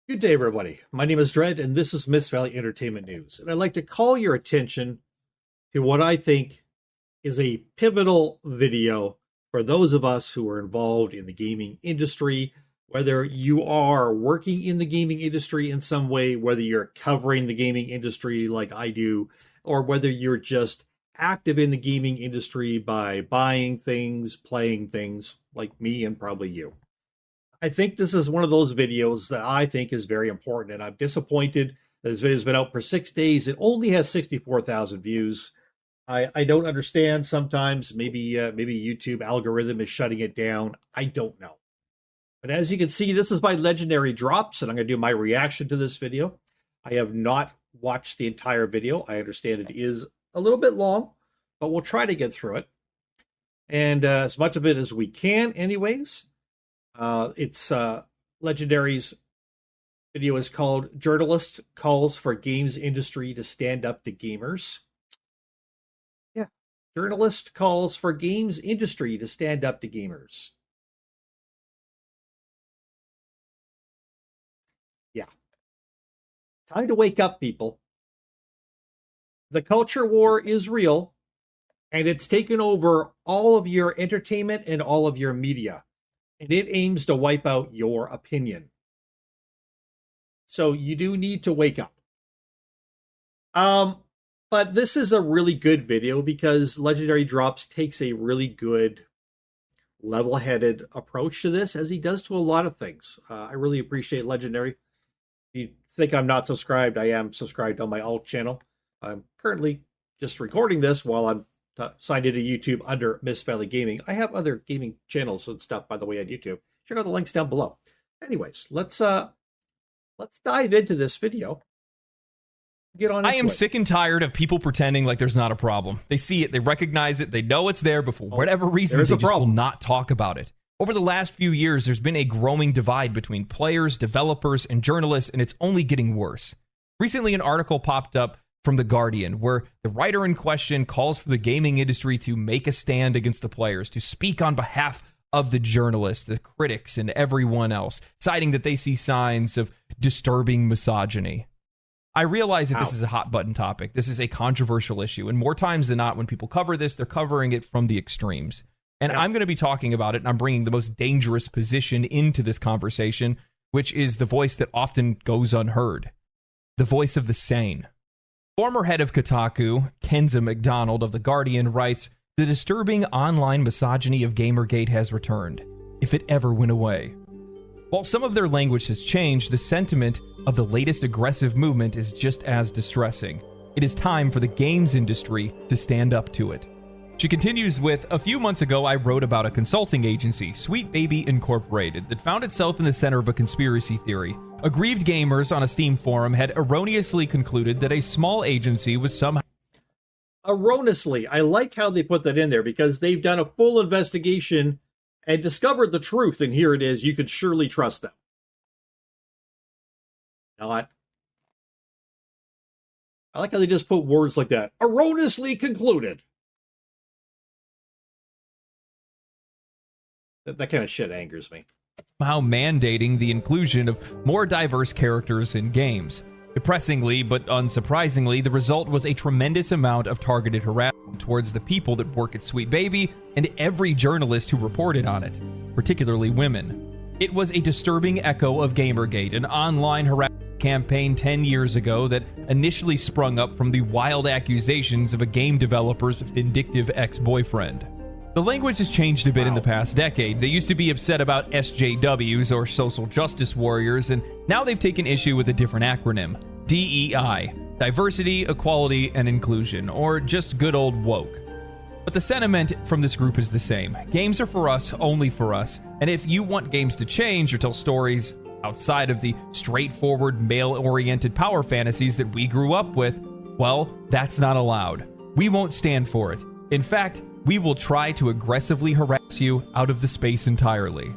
Good day, everybody. My name is Dredd, and this is Miss Valley Entertainment News. And I'd like to call your attention to what I think is a pivotal video for those of us who are involved in the gaming industry, whether you are working in the gaming industry in some way, whether you're covering the gaming industry like I do, or whether you're just active in the gaming industry by buying things, playing things like me and probably you. I think this is one of those videos that I think is very important, and I'm disappointed that this video's been out for 6 days. It only has 64,000 views. I don't understand sometimes. Maybe YouTube algorithm is shutting it down. I don't know. But as you can see, this is by Legendary Drops, and I'm going to do my reaction to this video. I have not watched the entire video. I understand it is a little bit long, but we'll try to get through it. And as much of it as we can, anyways. It's Legendary's video is called Journalist Calls for Games Industry to Stand Up to Gamers. Yeah. Journalist calls for games industry to stand up to gamers. Yeah. Time to wake up, people. The culture war is real, and it's taken over all of your entertainment and all of your media. And it aims to wipe out your opinion. So you do need to wake up. But this is a really good video because Legendary Drops takes a really good, level-headed approach to this, as he does to a lot of things. I really appreciate Legendary. If you think I'm not subscribed, I am subscribed on my alt channel. I'm currently just recording this while I'm signed into YouTube under Miss Valley Gaming. I have other gaming channels and stuff, by the way, on YouTube. Check out the links down below. Anyways, let's dive into this video. Get on into I am sick and tired of people pretending like there's not a problem. They see it, they recognize it, they know it's there, but for whatever reason, they just will not talk about it. Over the last few years, there's been a growing divide between players, developers, and journalists, and it's only getting worse. Recently, an article popped up from The Guardian, where the writer in question calls for the gaming industry to make a stand against the players, to speak on behalf of the journalists, the critics, and everyone else, citing that they see signs of disturbing misogyny. I realize that this is a hot-button topic. This is a controversial issue, and more times than not, when people cover this, they're covering it from the extremes. And I'm going to be talking about it, and I'm bringing the most dangerous position into this conversation, which is the voice that often goes unheard. The voice of the sane. Former head of Kotaku, Kenza McDonald of The Guardian, writes, "The disturbing online misogyny of GamerGate has returned, if it ever went away. While some of their language has changed, the sentiment of the latest aggressive movement is just as distressing. It is time for the games industry to stand up to it." She continues with, "A few months ago, I wrote about a consulting agency, Sweet Baby Incorporated, that found itself in the center of a conspiracy theory. Aggrieved gamers on a Steam forum had erroneously concluded that a small agency was somehow..." Erroneously. I like how they put that in there because they've done a full investigation and discovered the truth, and here it is. You could surely trust them. Not. I like how they just put words like that. Erroneously concluded. That kind of shit angers me. Somehow mandating the inclusion of more diverse characters in games. Depressingly, but unsurprisingly, the result was a tremendous amount of targeted harassment towards the people that work at Sweet Baby and every journalist who reported on it, particularly women. It was a disturbing echo of GamerGate, an online harassment campaign 10 years ago that initially sprung up from the wild accusations of a game developer's vindictive ex-boyfriend. The language has changed a bit in the past decade. They used to be upset about SJWs, or social justice warriors, and now they've taken issue with a different acronym, DEI, diversity, equality, and inclusion, or just good old woke. But the sentiment from this group is the same. Games are for us, only for us, and if you want games to change or tell stories outside of the straightforward, male-oriented power fantasies that we grew up with, well, that's not allowed. We won't stand for it. In fact, we will try to aggressively harass you out of the space entirely.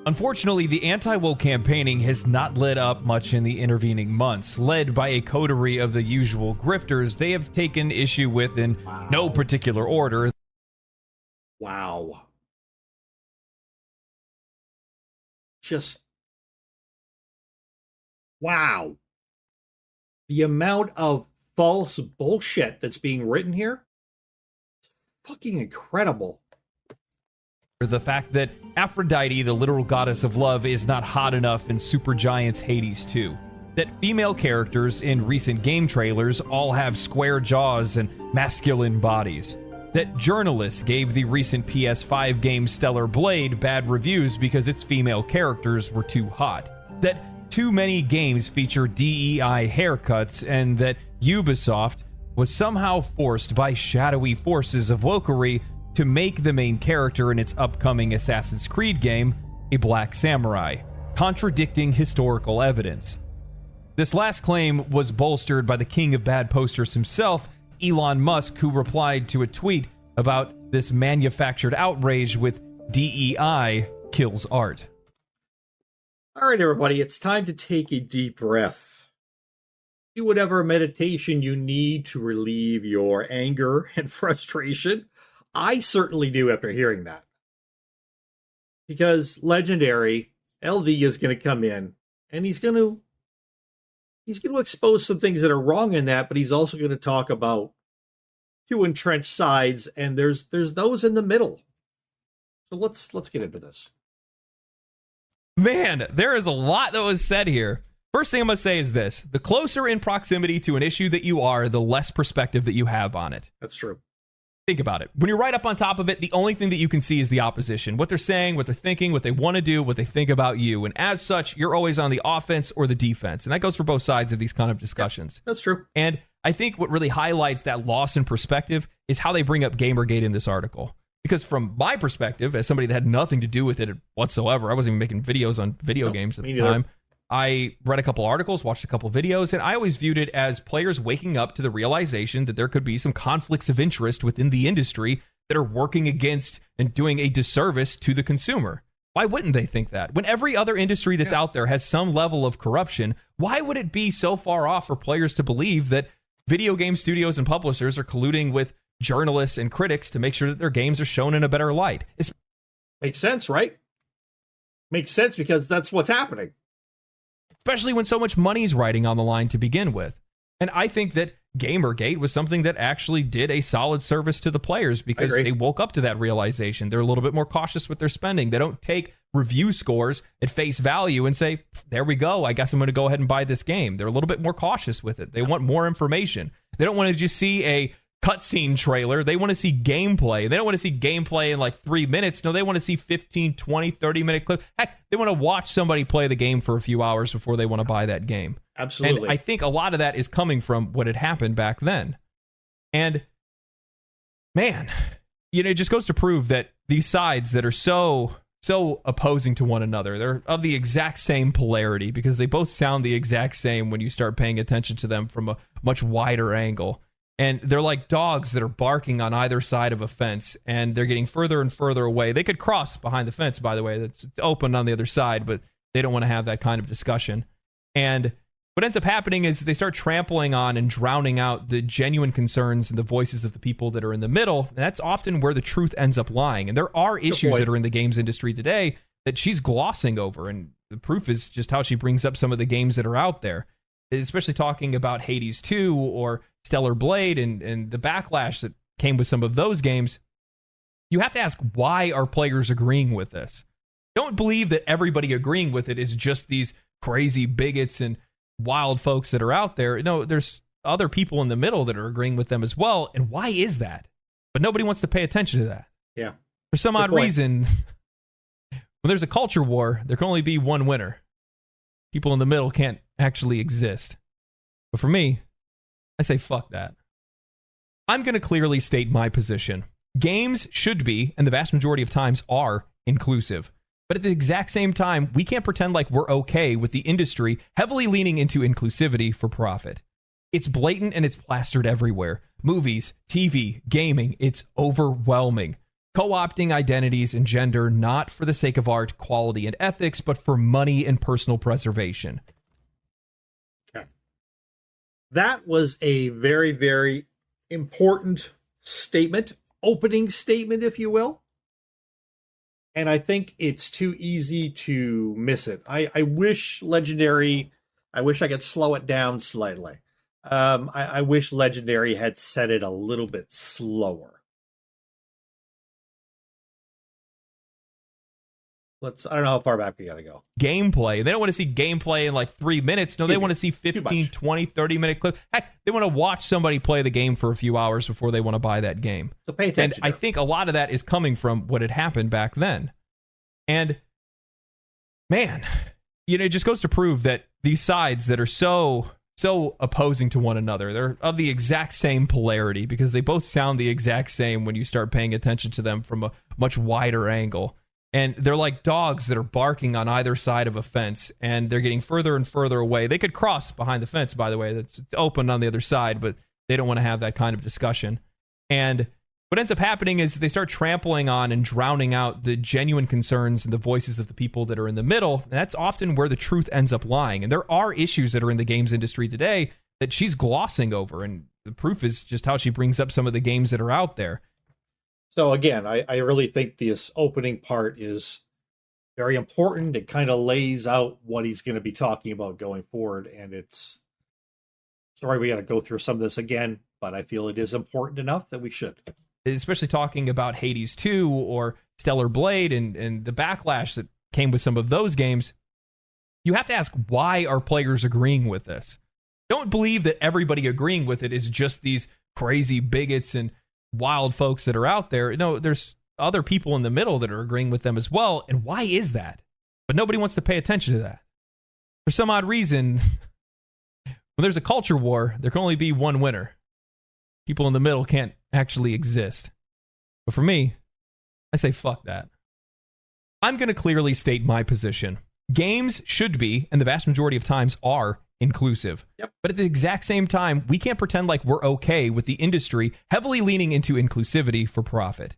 Unfortunately, the anti-woke campaigning has not let up much in the intervening months. Led by a coterie of the usual grifters, they have taken issue with, in no particular order. Wow. Just Wow. The amount of false bullshit that's being written here, fucking incredible. The fact that Aphrodite, the literal goddess of love, is not hot enough in Supergiant's Hades 2. That female characters in recent game trailers all have square jaws and masculine bodies. That journalists gave the recent PS5 game Stellar Blade bad reviews because its female characters were too hot. That too many games feature DEI haircuts, and that Ubisoft was somehow forced by shadowy forces of wokery to make the main character in its upcoming Assassin's Creed game a black samurai, contradicting historical evidence. This last claim was bolstered by the king of bad posters himself, Elon Musk, who replied to a tweet about this manufactured outrage with DEI kills art. All right, everybody, it's time to take a deep breath. Do whatever meditation you need to relieve your anger and frustration. I certainly do after hearing that. Because Legendary, LD is going to come in, and he's going to expose some things that are wrong in that, but he's also going to talk about two entrenched sides, and there's those in the middle. So let's get into this. Man, there is a lot that was said here. First thing I'm going to say is this. The closer in proximity to an issue that you are, the less perspective that you have on it. That's true. Think about it. When you're right up on top of it, the only thing that you can see is the opposition. What they're saying, what they're thinking, what they want to do, what they think about you. And as such, you're always on the offense or the defense. And that goes for both sides of these kind of discussions. That's true. And I think what really highlights that loss in perspective is how they bring up GamerGate in this article. Because from my perspective, as somebody that had nothing to do with it whatsoever, I wasn't even making videos on video games at the time. I read a couple articles, watched a couple videos, and I always viewed it as players waking up to the realization that there could be some conflicts of interest within the industry that are working against and doing a disservice to the consumer. Why wouldn't they think that? When every other industry that's out there has some level of corruption, why would it be so far off for players to believe that video game studios and publishers are colluding with journalists and critics to make sure that their games are shown in a better light? Makes sense, right? Makes sense because that's what's happening. Especially when so much money's riding on the line to begin with. And I think that GamerGate was something that actually did a solid service to the players because they woke up to that realization. They're a little bit more cautious with their spending. They don't take review scores at face value and say, there we go, I guess I'm going to go ahead and buy this game. They're a little bit more cautious with it. They want more information. They don't want to just see a cutscene trailer. They want to see gameplay. They don't want to see gameplay in like 3 minutes. No, they want to see 15, 20, 30-minute clips. Heck, they want to watch somebody play the game for a few hours before they want to buy that game. Absolutely. And I think a lot of that is coming from what had happened back then. And man, it just goes to prove that these sides that are so opposing to one another, they're of the exact same polarity because they both sound the exact same when you start paying attention to them from a much wider angle. And they're like dogs that are barking on either side of a fence, and they're getting further and further away. They could cross behind the fence, by the way. That's open on the other side, but they don't want to have that kind of discussion. And what ends up happening is they start trampling on and drowning out the genuine concerns and the voices of the people that are in the middle. And that's often where the truth ends up lying. And there are issues that are in the games industry today that she's glossing over. And the proof is just how she brings up some of the games that are out there, especially talking about Hades 2 or Stellar Blade and the backlash that came with some of those games. You have to ask, why are players agreeing with this? Don't believe that everybody agreeing with it is just these crazy bigots and wild folks that are out there. No, there's other people in the middle that are agreeing with them as well. And why is that? But nobody wants to pay attention to that. Yeah. For some odd reason, when there's a culture war, there can only be one winner. People in the middle can't actually exist. But for me, I say fuck that. I'm going to clearly state my position. Games should be, and the vast majority of times are, inclusive. But at the exact same time, we can't pretend like we're okay with the industry heavily leaning into inclusivity for profit. It's blatant and it's plastered everywhere. Movies, TV, gaming, it's overwhelming. Co-opting identities and gender not for the sake of art, quality, and ethics, but for money and personal preservation. Okay. That was a very, very important statement, opening statement, if you will. And I think it's too easy to miss it. I wish Legendary I wish I could slow it down slightly. I wish Legendary had said it a little bit slower. I don't know how far back we gotta go. Gameplay. They don't want to see gameplay in like 3 minutes. No, they want to see 15, 20, 30-minute clips. Heck, they want to watch somebody play the game for a few hours before they want to buy that game. So pay attention. And I think a lot of that is coming from what had happened back then. And, man, it just goes to prove that these sides that are so opposing to one another, they're of the exact same polarity because they both sound the exact same when you start paying attention to them from a much wider angle. And they're like dogs that are barking on either side of a fence, and they're getting further and further away. They could cross behind the fence, by the way. It's open on the other side, but they don't want to have that kind of discussion. And what ends up happening is they start trampling on and drowning out the genuine concerns and the voices of the people that are in the middle. And that's often where the truth ends up lying. And there are issues that are in the games industry today that she's glossing over. And the proof is just how she brings up some of the games that are out there. So again, I really think this opening part is very important. It kind of lays out what he's going to be talking about going forward. And sorry we got to go through some of this again, but I feel it is important enough that we should. Especially talking about Hades 2 or Stellar Blade and the backlash that came with some of those games, you have to ask, why are players agreeing with this? Don't believe that everybody agreeing with it is just these crazy bigots and wild folks that are out there. No, there's other people in the middle that are agreeing with them as well. And why is that? But nobody wants to pay attention to that. For some odd reason, when there's a culture war, there can only be one winner. People in the middle can't actually exist. But for me, I say fuck that. I'm going to clearly state my position. Games should be, and the vast majority of times are, inclusive. Yep. But at the exact same time, we can't pretend like we're okay with the industry heavily leaning into inclusivity for profit.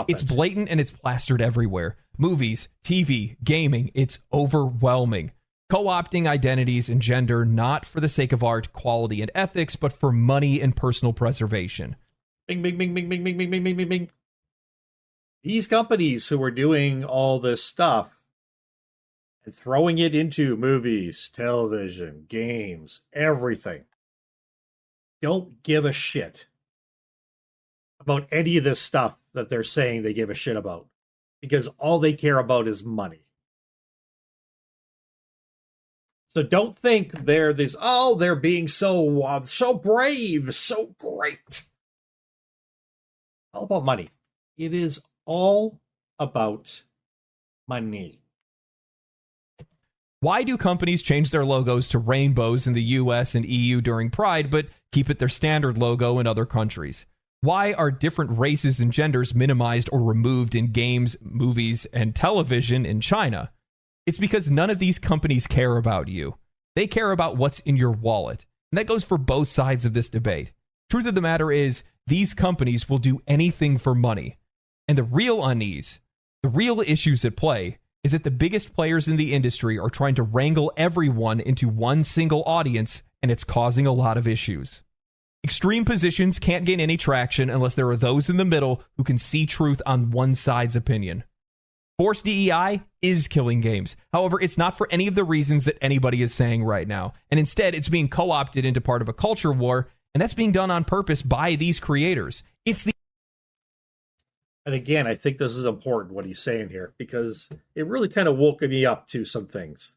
It's blatant and it's plastered everywhere. Movies, TV, gaming, it's overwhelming. Co-opting identities and gender not for the sake of art, quality, and ethics, but for money and personal preservation. Bing, bing, bing, bing, bing, bing, bing, bing, bing, bing, bing. These companies who are doing all this stuff and throwing it into movies, television, games, everything, don't give a shit about any of this stuff that they're saying they give a shit about, because all they care about is money. So don't think they're being so brave, so great. All about money. It is all about money. Why do companies change their logos to rainbows in the US and EU during Pride, but keep it their standard logo in other countries? Why are different races and genders minimized or removed in games, movies, and television in China? It's because none of these companies care about you. They care about what's in your wallet. And that goes for both sides of this debate. Truth of the matter is, these companies will do anything for money. And the real unease, the real issues at play, is that the biggest players in the industry are trying to wrangle everyone into one single audience, and it's causing a lot of issues. Extreme positions can't gain any traction unless there are those in the middle who can see truth on one side's opinion. Forced DEI is killing games. However, it's not for any of the reasons that anybody is saying right now. And instead, it's being co-opted into part of a culture war, and that's being done on purpose by these creators. And again, I think this is important, what he's saying here, because it really kind of woke me up to some things.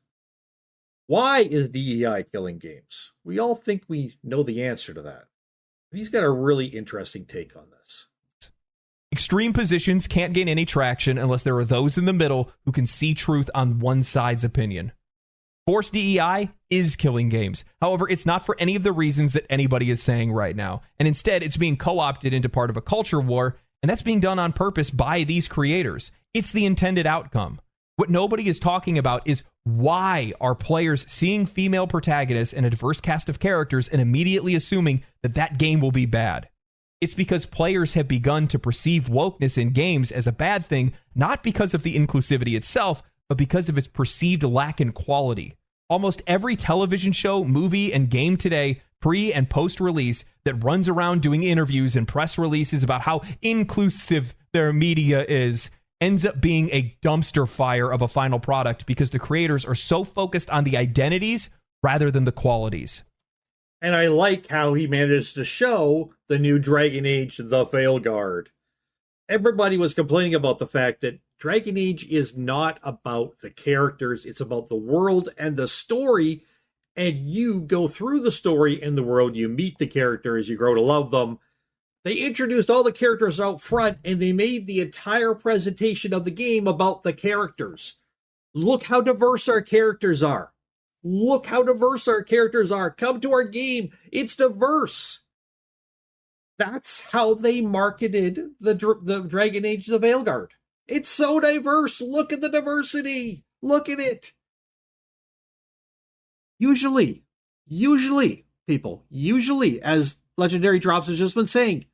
Why is DEI killing games? We all think we know the answer to that. But he's got a really interesting take on this. Extreme positions can't gain any traction unless there are those in the middle who can see truth on one side's opinion. Forced DEI is killing games. However, it's not for any of the reasons that anybody is saying right now. And instead, it's being co-opted into part of a culture war, and that's being done on purpose by these creators. It's the intended outcome. What nobody is talking about is why are players seeing female protagonists and a diverse cast of characters and immediately assuming that that game will be bad. It's because players have begun to perceive wokeness in games as a bad thing, not because of the inclusivity itself, but because of its perceived lack in quality. Almost every television show, movie, and game today, pre- and post-release, that runs around doing interviews and press releases about how inclusive their media is, ends up being a dumpster fire of a final product because the creators are so focused on the identities rather than the qualities. And I like how he managed to show the new Dragon Age, the Veilguard. Everybody was complaining about the fact that Dragon Age is not about the characters, it's about the world and the story. And you go through the story and the world, you meet the characters, you grow to love them. They introduced all the characters out front and they made the entire presentation of the game about the characters. Look how diverse our characters are. Look how diverse our characters are. Come to our game. It's diverse. That's how they marketed the Dragon Age, the Veilguard. It's so diverse. Look at the diversity. Look at it. Usually, as Legendary Drops has just been saying,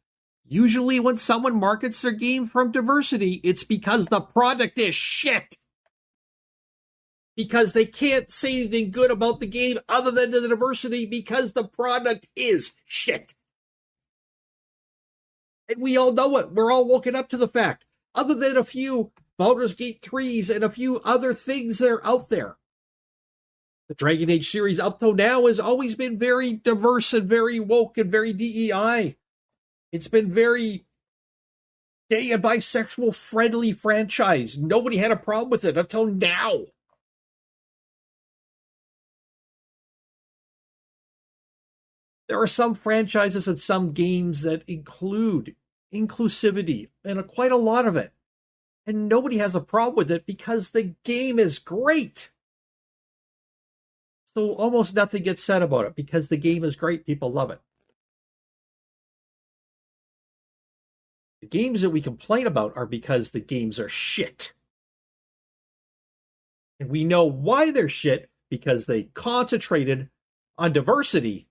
usually when someone markets their game from diversity, it's because the product is shit. Because they can't say anything good about the game other than the diversity because the product is shit. And we all know it. We're all woken up to the fact. Other than a few Baldur's Gate 3s and a few other things that are out there, the Dragon Age series up till now has always been very diverse and very woke and very DEI. It's been very gay and bisexual friendly franchise. Nobody had a problem with it until now. There are some franchises and some games that include inclusivity, and quite a lot of it. And nobody has a problem with it because the game is great. So almost nothing gets said about it because the game is great. People love it. The games that we complain about are because the games are shit. And we know why they're shit because they concentrated on diversity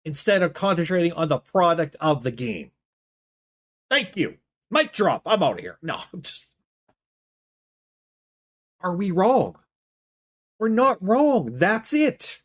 instead of concentrating on the product of the game. Thank you. Mic drop. I'm out of here. No, I'm just... Are we wrong? We're not wrong. That's it.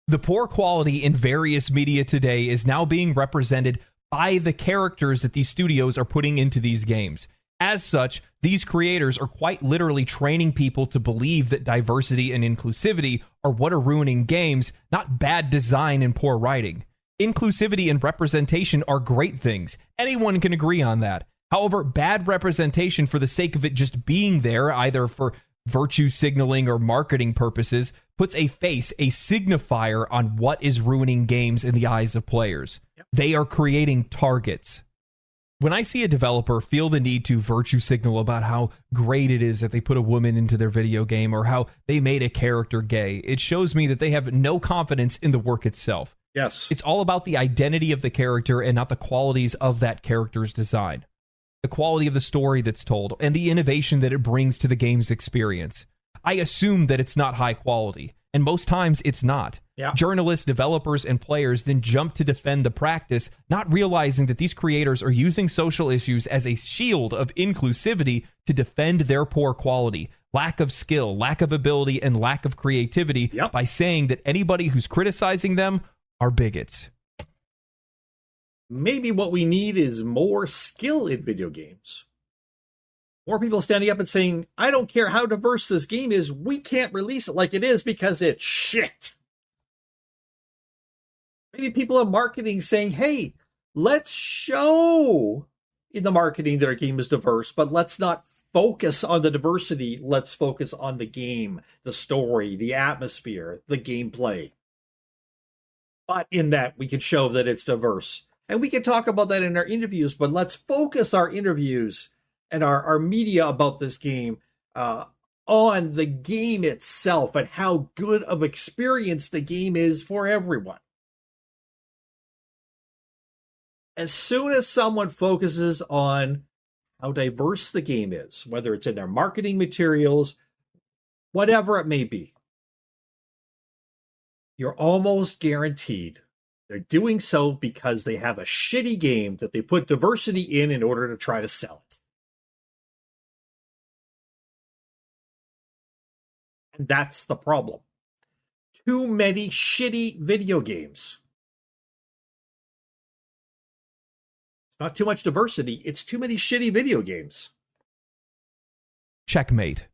The poor quality in various media today is now being represented by the characters that these studios are putting into these games. As such, these creators are quite literally training people to believe that diversity and inclusivity are what are ruining games, not bad design and poor writing. Inclusivity and representation are great things. Anyone can agree on that. However, bad representation for the sake of it just being there, either for virtue signaling or marketing purposes, puts a face, a signifier on what is ruining games in the eyes of players. Yep. They are creating targets. When I see a developer feel the need to virtue signal about how great it is that they put a woman into their video game or how they made a character gay, it shows me that they have no confidence in the work itself. Yes. It's all about the identity of the character and not the qualities of that character's design. The quality of the story that's told and the innovation that it brings to the game's experience. I assume that it's not high quality, and most times it's not. Yeah. Journalists, developers, and players then jump to defend the practice, not realizing that these creators are using social issues as a shield of inclusivity to defend their poor quality, lack of skill, lack of ability, and lack of creativity by saying that anybody who's criticizing them are bigots. Maybe what we need is more skill in video games. More people standing up and saying, I don't care how diverse this game is, we can't release it like it is because it's shit. Maybe people in marketing saying, hey, let's show in the marketing that our game is diverse, but let's not focus on the diversity. Let's focus on the game, the story, the atmosphere, the gameplay. But in that, we can show that it's diverse. And we can talk about that in our interviews, but let's focus our interviews and our media about this game on the game itself and how good of experience the game is for everyone. As soon as someone focuses on how diverse the game is, whether it's in their marketing materials, whatever it may be, you're almost guaranteed they're doing so because they have a shitty game that they put diversity in order to try to sell it. And that's the problem. Too many shitty video games. It's not too much diversity, it's too many shitty video games. Checkmate.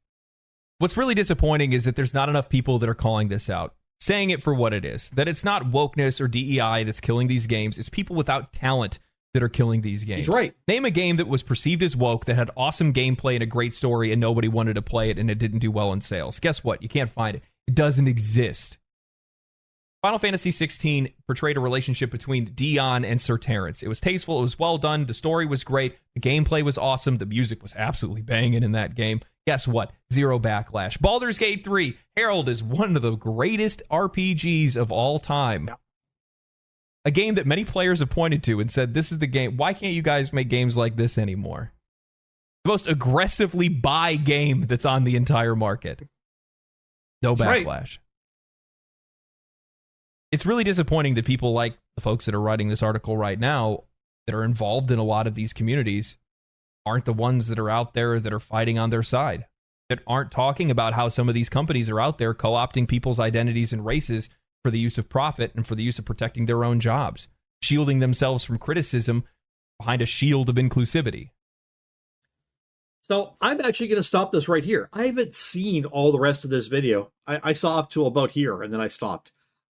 What's really disappointing is that there's not enough people that are calling this out, saying it for what it is, that it's not wokeness or DEI that's killing these games. It's people without talent that are killing these games. He's right. Name a game that was perceived as woke, that had awesome gameplay and a great story, and nobody wanted to play it, and it didn't do well in sales. Guess what? You can't find it. It doesn't exist. Final Fantasy XVI portrayed a relationship between Dion and Sir Terrence. It was tasteful. It was well done. The story was great. The gameplay was awesome. The music was absolutely banging in that game. Guess what? Zero backlash. Baldur's Gate 3. Herald is one of the greatest RPGs of all time. Yeah. A game that many players have pointed to and said, this is the game. Why can't you guys make games like this anymore? The most aggressively buy game that's on the entire market. No backlash. Right. It's really disappointing that people like the folks that are writing this article right now that are involved in a lot of these communities aren't the ones that are out there that are fighting on their side, that aren't talking about how some of these companies are out there co-opting people's identities and races for the use of profit and for the use of protecting their own jobs, shielding themselves from criticism behind a shield of inclusivity. So I'm actually going to stop this right here. I haven't seen all the rest of this video. I saw up to about here, and then I stopped.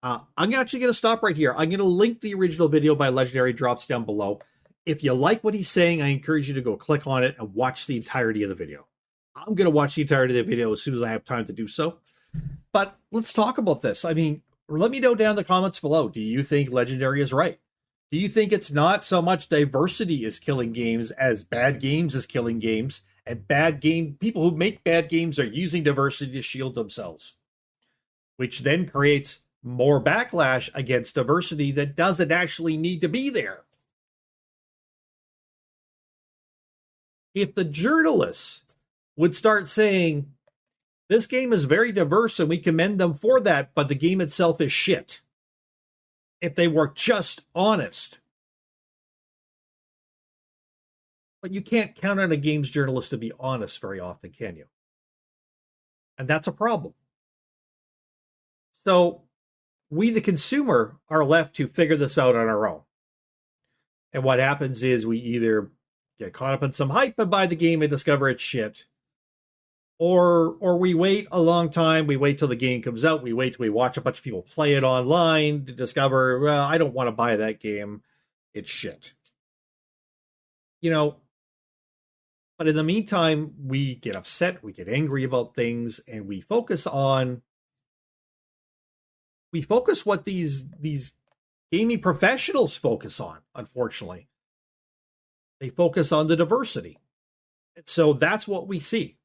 I'm actually going to stop right here. I'm going to link the original video by Legendary Drops down below. If you like what he's saying, I encourage you to go click on it and watch the entirety of the video. I'm going to watch the entirety of the video as soon as I have time to do so. But let's talk about this. I mean, let me know down in the comments below. Do you think Legendary is right? Do you think it's not so much diversity is killing games as bad games is killing games, and people who make bad games are using diversity to shield themselves, which then creates more backlash against diversity that doesn't actually need to be there? If the journalists would start saying, this game is very diverse and we commend them for that, but the game itself is shit. If they were just honest. But you can't count on a games journalist to be honest very often, can you? And that's a problem. So we, the consumer, are left to figure this out on our own. And what happens is we either get caught up in some hype and buy the game and discover it's shit, or we wait a long time. We wait till the game comes out. We wait till we watch a bunch of people play it online to discover, well, I don't want to buy that game. It's shit. You know, but in the meantime, we get upset, we get angry about things, and we focus what these gaming professionals focus on, unfortunately. They focus on the diversity. So that's what we see.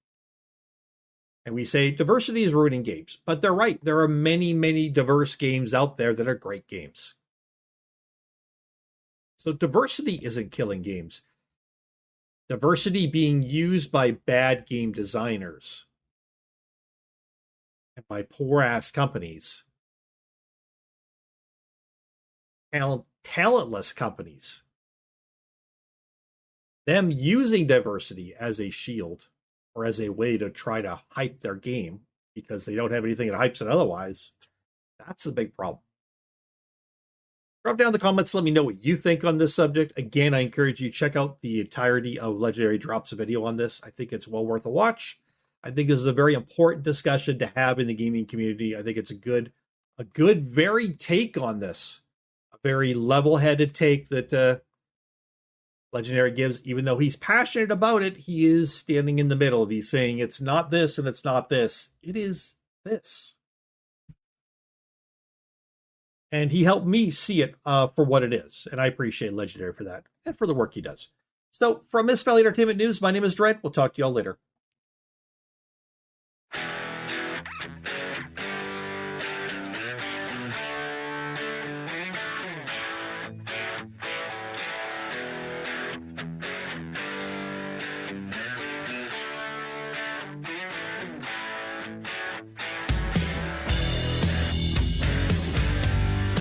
And we say diversity is ruining games. But they're right. There are many, many diverse games out there that are great games. So diversity isn't killing games. Diversity being used by bad game designers and by poor-ass companies, talentless companies, them using diversity as a shield or as a way to try to hype their game because they don't have anything that hypes it otherwise, that's a big problem. Drop down in the comments, let me know what you think on this subject. Again, I encourage you to check out the entirety of Legendary Drops video on this. I think it's well worth a watch. I think this is a very important discussion to have in the gaming community. I think it's a good, varied take on this. A very level-headed take that Legendary gives. Even though he's passionate about it, he is standing in the middle. He's saying it's not this and it's not this. It is this. And he helped me see it for what it is. And I appreciate Legendary for that and for the work he does. So from Miss Valley Entertainment News, my name is Dread. We'll talk to y'all later.